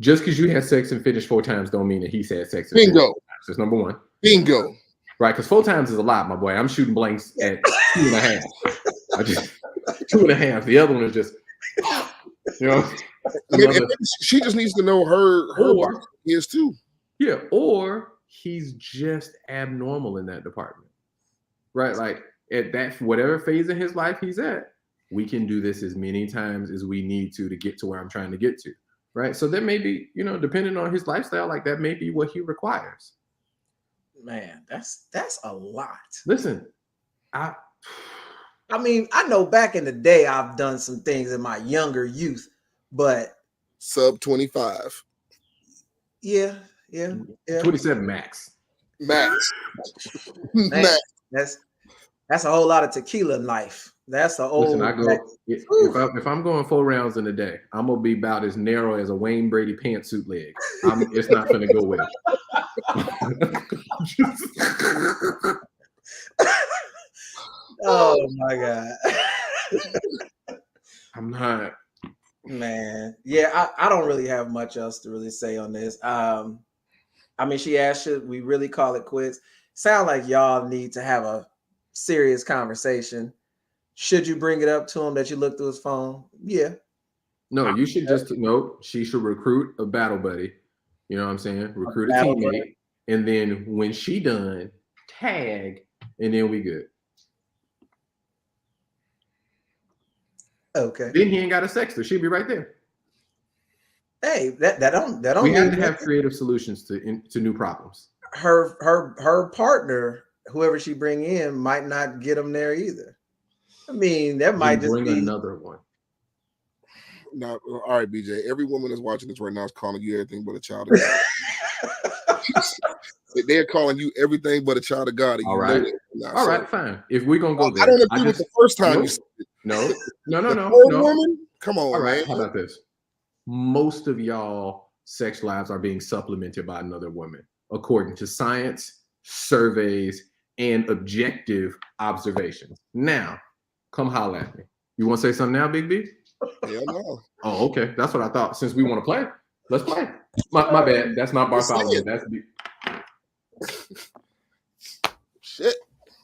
Just because you had sex and finished 4 times don't mean that he's had sex. Bingo. That's number 1. Bingo. Right, because 4 times is a lot, my boy. I'm shooting blanks at 2.5. 2.5. The other one is just, you know. She just needs to know her body is too. Yeah, or he's just abnormal in that department, right? Like at that whatever phase in his life he's at, we can do this as many times as we need to get to where I'm trying to get to, right? So that may be, you know, depending on his lifestyle, like that may be what he requires. Man, that's a lot. Listen, I mean, I know back in the day I've done some things in my younger youth, but sub 25. Yeah. 27 max. Man, that's a whole lot of tequila life. That's the old. Listen, if I'm going 4 rounds in a day, I'm gonna be about as narrow as a Wayne Brady pantsuit leg. It's not gonna go well. Oh my God. I'm not. Man, yeah, I don't really have much else to really say on this. I mean, she asked, should we really call it quits? Sound like y'all need to have a serious conversation. Should you bring it up to him that you looked through his phone? Yeah. No, you should she should recruit a battle buddy. You know what I'm saying? Recruit a teammate. Buddy. And then when she done, tag, and then we good. Okay. Then he ain't got a sexter. She'll be right there. Hey, that don't. We have to have creative solutions to new problems. Her partner whoever she bring in might not get them there either. I mean, that might just bring be another one. Now, all right, BJ. Every woman that's watching this right now is calling you everything but a child of God. They're calling you everything but a child of God. And All you right. know that now. All So, right, fine. If we're gonna go there, I don't agree with the first time you said it. No. The No. third woman? Come on, All right, man. how about this? Most of y'all sex lives are being supplemented by another woman, according to science, surveys, and objective observations. Now, come holler at me. You want to say something now, Big B? Yeah, no. Oh, okay. That's what I thought. Since we want to play, let's play. My bad. That's not Bartholomew. That's B. Shit.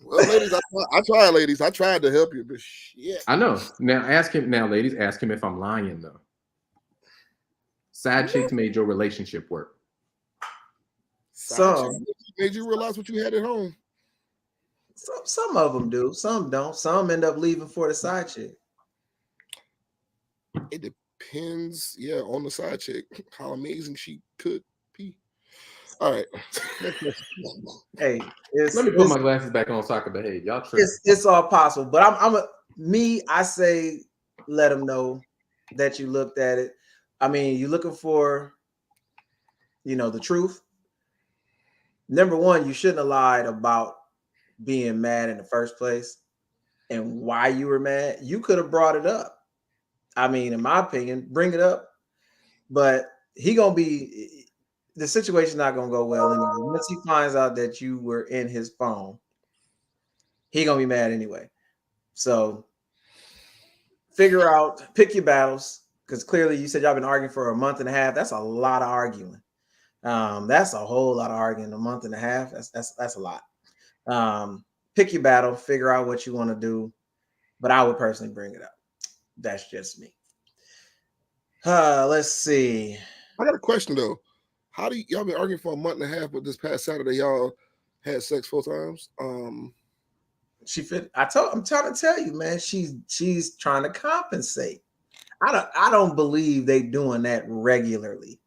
Well, ladies, I tried, ladies. I tried to help you, but shit. I know. Now ask him. Now, ladies, ask him if I'm lying though. Side chicks made your relationship work. So made you realize what you had at home. Some of them do. Some don't. Some end up leaving for the side chick. It depends, yeah, on the side chick. How amazing she could be. All right. Hey, let me put my glasses back on so I can behave. Y'all tripping. It's all possible, but I say let them know that you looked at it. I mean, you're looking for, the truth. Number one, you shouldn't have lied about being mad in the first place and why you were mad. You could have brought it up. I mean, in my opinion, bring it up, but the situation's not gonna go well anyway. Once he finds out that you were in his phone, he gonna be mad anyway. So pick your battles, because clearly you said y'all been arguing for a month and a half. That's a lot of arguing. That's a whole lot of arguing. A month and a half. That's a lot. Pick your battle, figure out what you want to do, but I would personally bring it up. That's just me. Let's see. I got a question though. How do y'all been arguing for a month and a half, but this past Saturday y'all had sex 4 times? I'm trying to tell you, man. She's trying to compensate. I don't believe they doing that regularly.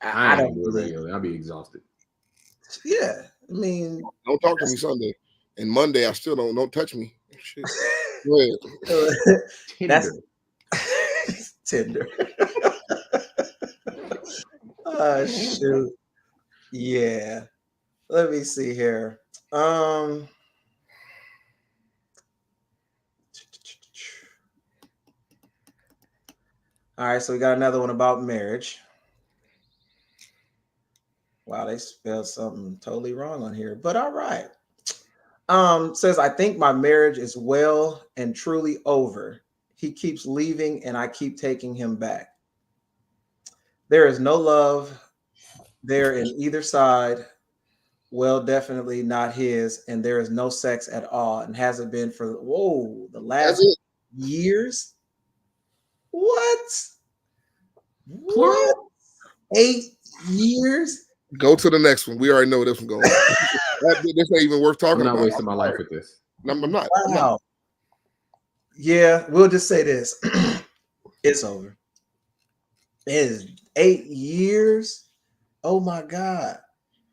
I don't do it regularly. I'll be exhausted. Yeah, I mean, don't talk to me Sunday and Monday. I still don't touch me. Shit. Go ahead. That's Tinder. Oh shoot. Yeah. Let me see here. All right, so we got another one about marriage. Wow, they spelled something totally wrong on here, but all right. Says, I think my marriage is well and truly over. He keeps leaving and I keep taking him back. There is no love there in either side. Well, definitely not his, and there is no sex at all, and hasn't been for the last years. What? 8 years? Go to the next one. We already know this one going. This ain't even worth talking about. I'm not wasting my life with this. No, I'm not. Wow. I'm not. Yeah, we'll just say this. It's over. It is 8 years. Oh my God.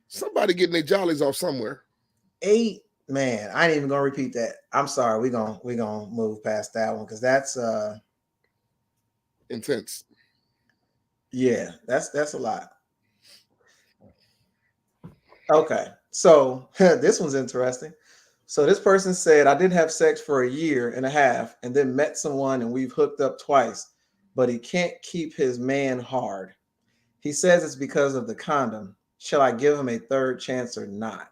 Somebody getting their jollies off somewhere. 8, man. I ain't even gonna repeat that. I'm sorry. We're gonna move past that one because that's intense. Yeah, that's a lot. Okay, so this one's interesting. So this person said, I didn't have sex for a year and a half and then met someone and we've hooked up twice, but he can't keep his man hard. He says it's because of the condom. Shall I give him a third chance or not?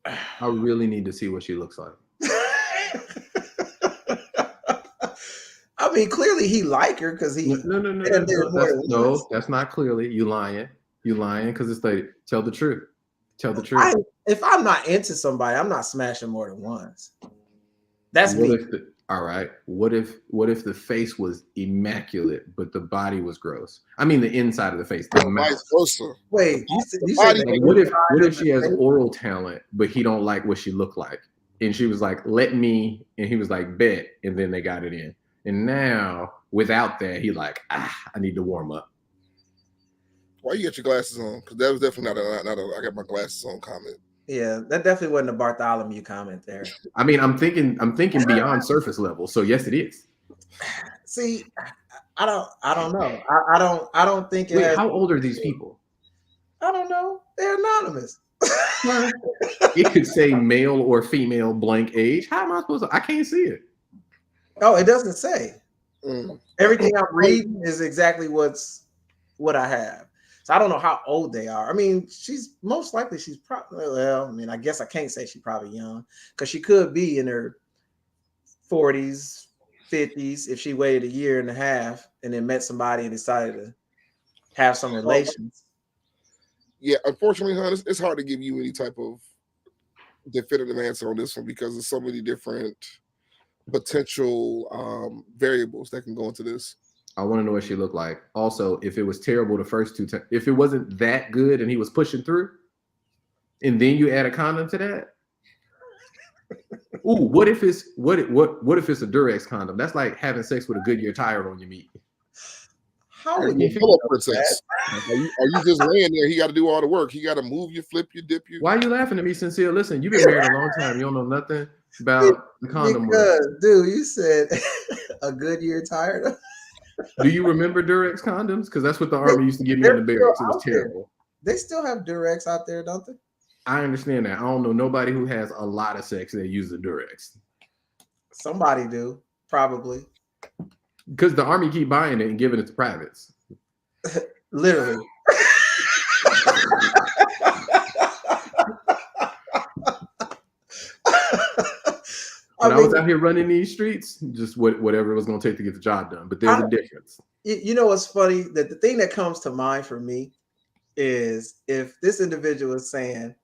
I really need to see what she looks like. I mean, clearly he liked her because he No, that's not clearly. You lying because it's like, tell the truth. Tell the truth. If I'm not into somebody, I'm not smashing more than once. That's me. All right. What if the face was immaculate, but the body was gross? I mean, the inside of the face. The mouth. Wait, you said what if she has oral talent, but he don't like what she looked like? And she was like, let me, and he was like, bet. And then they got it in. And now, without that, he like, I need to warm up. Why you got your glasses on? Because that was definitely not a I got my glasses on comment. Yeah, that definitely wasn't a Bartholomew comment there. I mean, I'm thinking beyond surface level. So yes, it is. See, I don't know. I don't think it Wait, has. how old are these people? I don't know. They're anonymous. It could say male or female blank age. How am I supposed to? I can't see it. Oh, it doesn't say. Mm. Everything I'm reading is exactly what I have. So I don't know how old they are. I mean, she's most likely she's probably, well, I mean, I guess I can't say she's probably young because she could be in her 40s, 50s if she waited a year and a half and then met somebody and decided to have some relations. Yeah, unfortunately, hon, it's hard to give you any type of definitive answer on this one because there's so many different potential variables that can go into this. I want to know what she looked like. Also, if it was terrible the first two times, if it wasn't that good and he was pushing through, and then you add a condom to that. Ooh, what if it's what if it's a Durex condom? That's like having sex with a Goodyear tire on your meat. How Are would you you pillow know princess? Are you just laying there? He got to do all the work. He got to move you, flip you, dip you. Why are you laughing at me, Sincere? Listen, you've been married a long time. You don't know nothing about the condom work. Because, dude, you said a Goodyear tire. Do you remember Durex condoms? Because that's what the Army used to give me in the barracks. It was terrible. They still have Durex out there, don't they? I understand that. I don't know nobody who has a lot of sex that uses a Durex. Somebody do, probably. Because the Army keep buying it and giving it to privates. Literally. When I was out here running these streets, just whatever it was going to take to get the job done. But there's a difference. You know what's funny? That the thing that comes to mind for me is if this individual is saying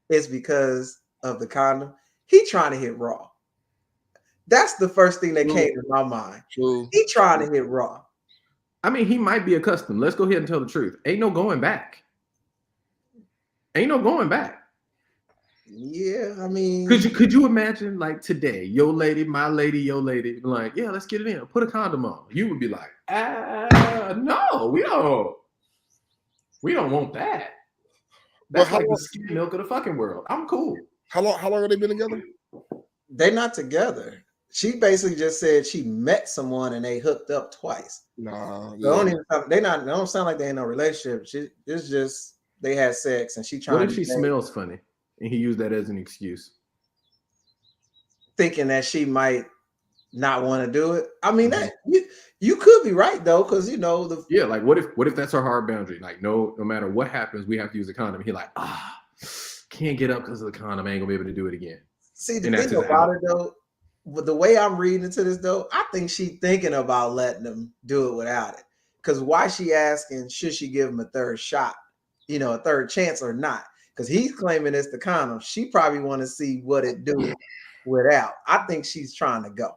it's because of the condom, he trying to hit raw. That's the first thing that came to my mind. True. He trying to hit raw. I mean, he might be accustomed. Let's go ahead and tell the truth. Ain't no going back. Ain't no going back. Yeah, I mean, could you imagine like today, your lady, my lady, your lady, like, yeah, let's get it in. Put a condom on. You would be like, no, we don't want that. That's like the skim milk of the fucking world. I'm cool. How long have they been together? They're not together. She basically just said she met someone and they hooked up twice. Nah, they don't sound like they in a relationship. It's just they had sex and she trying. What if she smells funny and he used that as an excuse, thinking that she might not want to do it? I mean, that you could be right though, because you know like what if that's her hard boundary? Like no matter what happens, we have to use a condom. He like can't get up because of the condom. I ain't gonna be able to do it again. See, the thing about it though, with the way I'm reading into this though, I think she thinking about letting them do it without it. Because why she asking, should she give him a third shot, a third chance or not? Because he's claiming it's the condom. She probably want to see what it do without. I think she's trying to go.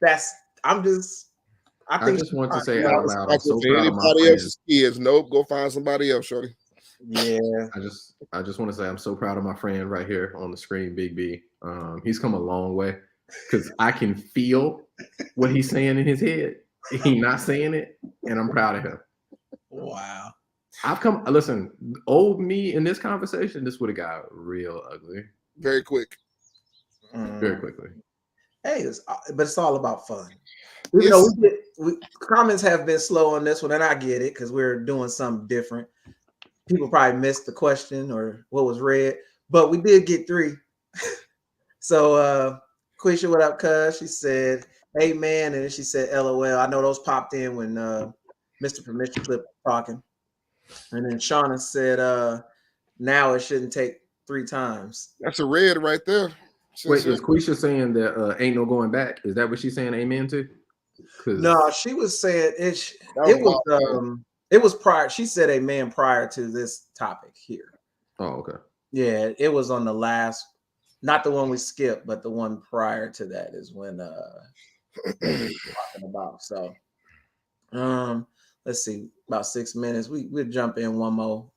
I just want to say out loud, I'm so proud of my anybody friend. else's kids. Nope, go find somebody else, shorty. Yeah. I just want to say I'm so proud of my friend right here on the screen, Big B. He's come a long way because I can feel what he's saying in his head. He's not saying it, and I'm proud of him. Wow. Listen, old me in this conversation, this would have got real ugly. Very quick. Very quickly. Hey, but it's all about fun. You know, comments have been slow on this one, and I get it because we're doing something different. People probably missed the question or what was read, but we did get 3. So, Quisha, what up, cuz? She said, amen. And then she said, LOL. I know those popped in when Mr. Permission Clip was talking. And then Shauna said, now it shouldn't take 3 times. That's a red right there. Wait, is Quisha saying that ain't no going back? Is that what she's saying amen to? No, she was saying it was prior. She said amen prior to this topic here. Oh, okay. Yeah, it was on the last, not the one we skipped, but the one prior to that is when we were talking about. So let's see, about 6 minutes. We'll jump in one more,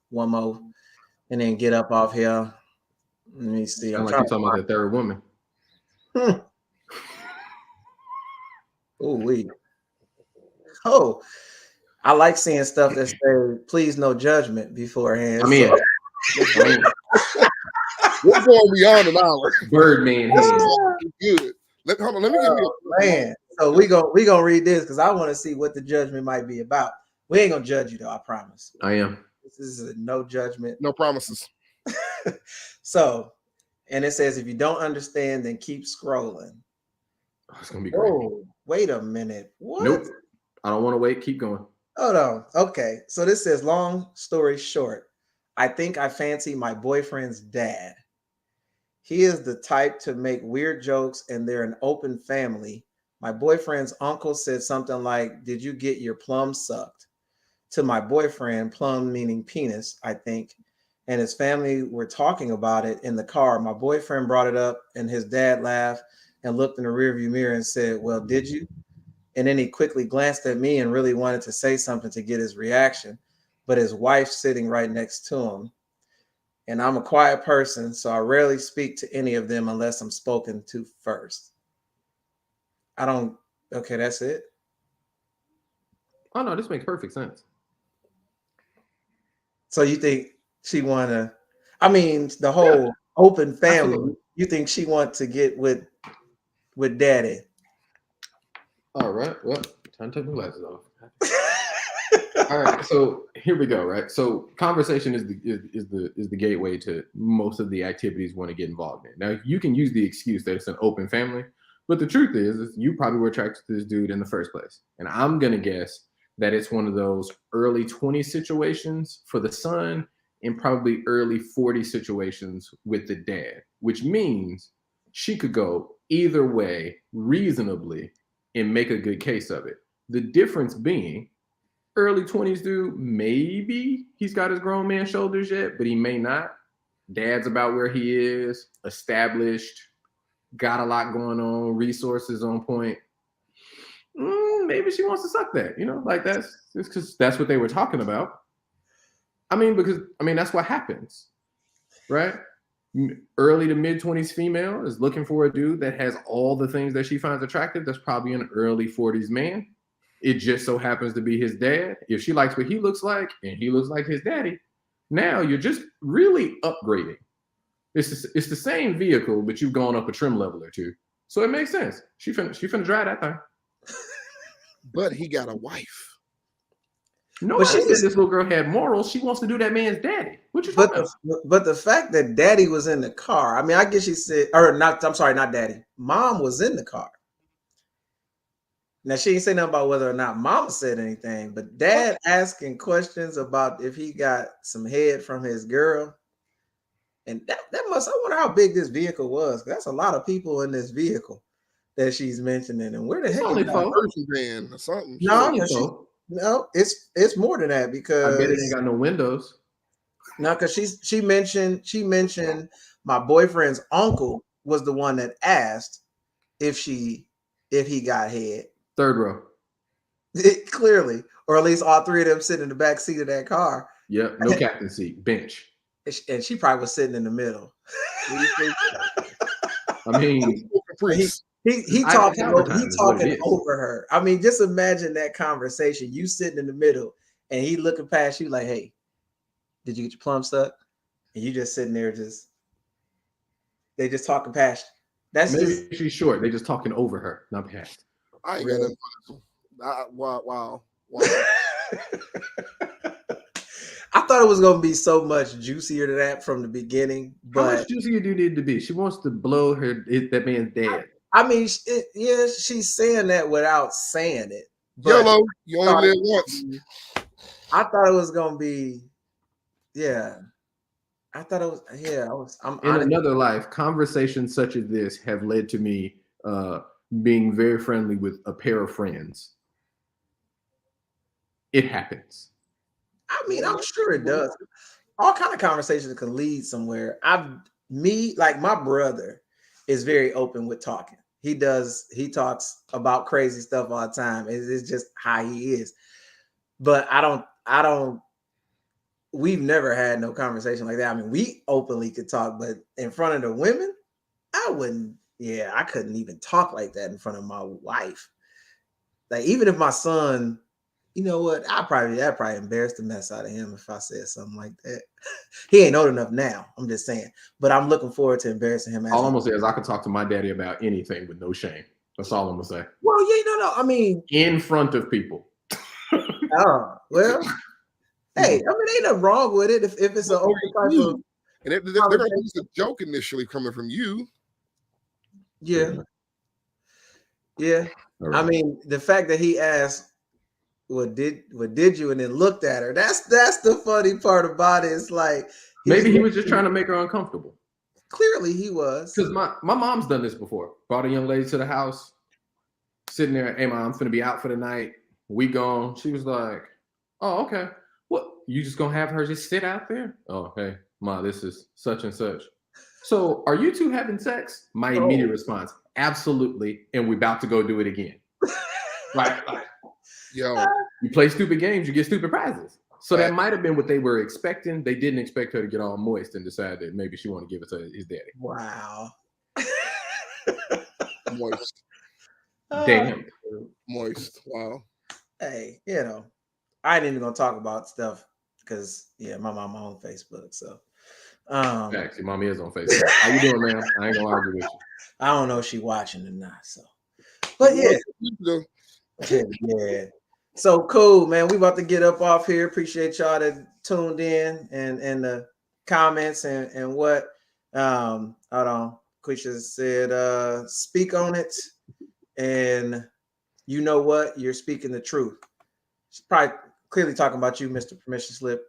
and then get up off here. Let me see. I'm like you're talking about the third woman. Oh, I like seeing stuff that says "Please no judgment" beforehand. I mean, We're going beyond an hour. Birdman This head. is good. Hold on, let me give you Man, so we gonna read this because I want to see what the judgment might be about. We ain't gonna judge you though, I promise. I am. This is a no judgment. no promises. So, and it says if you don't understand, then keep scrolling. Oh, it's gonna be great. Oh, wait a minute. What? Nope. I don't want to wait. Keep going. Hold on. Okay. So this says, long story short, I think I fancy my boyfriend's dad. He is the type to make weird jokes and they're an open family. My boyfriend's uncle said something like, "Did you get your plum sucked?" To my boyfriend, plum meaning penis, I think. And his family were talking about it in the car. My boyfriend brought it up and his dad laughed and looked in the rearview mirror and said, "Well, did you?" And then he quickly glanced at me and really wanted to say something to get his reaction, but his wife's sitting right next to him. And I'm a quiet person, so I rarely speak to any of them unless I'm spoken to first. I don't, okay, that's it. Oh no, this makes perfect sense. So you think she wanna, I mean, the whole open family, Absolutely. you think she want to get with daddy? All right. Well, time to take my glasses off. All right. So here we go. Right. So conversation is the gateway to most of the activities you want to get involved in. Now you can use the excuse that it's an open family, but the truth is you probably were attracted to this dude in the first place. And I'm gonna guess that it's one of those early 20 situations for the son and probably early 40 situations with the dad, which means she could go either way reasonably and make a good case of it. The difference being early 20s dude, maybe he's got his grown man shoulders yet, but he may not. Dad's about where he is, established, got a lot going on, resources on point. Maybe she wants to suck that, like that's because that's what they were talking about. Because that's what happens, right? Early to mid 20s female is looking for a dude that has all the things that she finds attractive. That's probably an early 40s man. It just so happens to be his dad. If she likes what he looks like and he looks like his daddy, now you're just really upgrading. It's the same vehicle, but you've gone up a trim level or two. So it makes sense. She finna drive that thing. But he got a wife. No, but she said this little girl had morals. She wants to do that man's daddy. What you talking about? But the fact that daddy was in the car, I guess she said, or not, I'm sorry, not daddy. Mom was in the car. Now she didn't say nothing about whether or not mama said anything, but dad asking questions about if he got some head from his girl. And that must, I wonder how big this vehicle was. That's a lot of people in this vehicle that she's mentioning. And where the heck Only is that person van or something? No, it's more than that because I bet it ain't got no windows. No, because she mentioned my boyfriend's uncle was the one that asked if he got head. Third row. Clearly, or at least all three of them sitting in the back seat of that car. Yep, no captain seat, bench. And she probably was sitting in the middle. He talking over her. Just imagine that conversation. You sitting in the middle and he looking past you like, "Hey, did you get your plum sucked?" And you just sitting there they just talking past you. Maybe she's short. They just talking over her, not past. I ain't really? Wow. I thought it was going to be so much juicier than that from the beginning. But how much juicier do you need to be? She wants to blow that man's dad. She's saying that without saying it. YOLO, you only live once. I thought it was going to be, yeah. I thought it was, yeah. In another life, conversations such as this have led to me being very friendly with a pair of friends. It happens. I'm sure it does. All kind of conversations can lead somewhere. My brother is very open with talking. He talks about crazy stuff all the time. It's just how he is. But we've never had no conversation like that. We openly could talk, but in front of the women, I couldn't even talk like that in front of my wife. Like, even if my son You know what? That probably embarrassed the mess out of him if I said something like that. He ain't old enough now. I'm just saying. But I'm looking forward to embarrassing him. All I'm gonna say is I can talk to my daddy about anything with no shame. That's all I'm gonna say. Well, yeah, no. I mean, in front of people. oh, well. Hey, I mean, ain't nothing wrong with it if it's an open type of. And they're gonna think it's a joke initially coming from you. Yeah. Yeah. Right. I mean, the fact that he asked, what did you, and then looked at her. That's the funny part about it. It's like maybe he was just trying to make her uncomfortable. Clearly he was. Because my mom's done this before. Brought a young lady to the house, sitting there, hey mom, I'm finna be out for the night. We gone. She was like, oh, okay. What? You just gonna have her just sit out there? Oh, hey, ma, this is such and such. So are you two having sex? My immediate response, absolutely. And we about to go do it again. like, yo, you play stupid games, you get stupid prizes. So that might have been what they were expecting. They didn't expect her to get all moist and decide that maybe she wanted to give it to his daddy. Wow. Moist. Damn. Moist. Wow. Hey, I ain't even gonna talk about stuff because my mama on Facebook. So actually, mommy is on Facebook. How you doing, man? I ain't gonna argue with you. I don't know if she watching or not. So, but yeah. So cool, man. We about to get up off here. Appreciate y'all that tuned in and the comments and what. Hold on. Quisha said, speak on it. And you know what? You're speaking the truth. She's probably clearly talking about you, Mr. Permission Slip.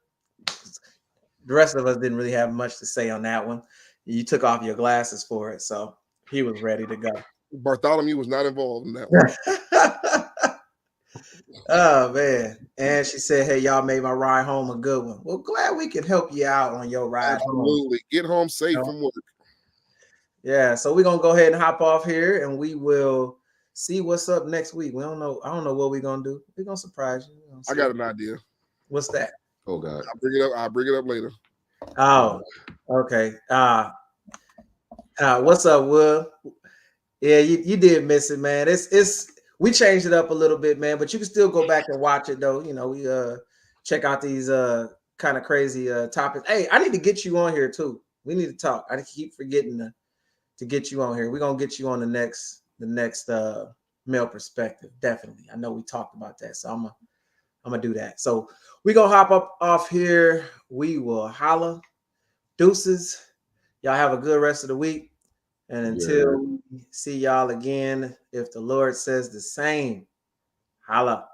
The rest of us didn't really have much to say on that one. You took off your glasses for it, so he was ready to go. Bartholomew was not involved in that one. Oh man. And she said, hey, y'all made my ride home a good one. Well, glad we can help you out on your ride home. Absolutely. Get home safe from work. Yeah, so we're gonna go ahead and hop off here and we will see what's up next week. I don't know what we're gonna do. We're gonna surprise you. I got an idea. What's that? Oh God. I'll bring it up later. Oh, okay. What's up, Will? Yeah, you did miss it, man. It's we changed it up a little bit, man, but you can still go back and watch it though. We check out these kind of crazy topics. Hey, I need to get you on here too. We need to talk. I keep forgetting to get you on here. We're gonna get you on the next male perspective. Definitely. I know we talked about that. So I'm gonna do that. So we're gonna hop up off here. We will holla. Deuces. Y'all have a good rest of the week. And until we see y'all again, if the Lord says the same, holla.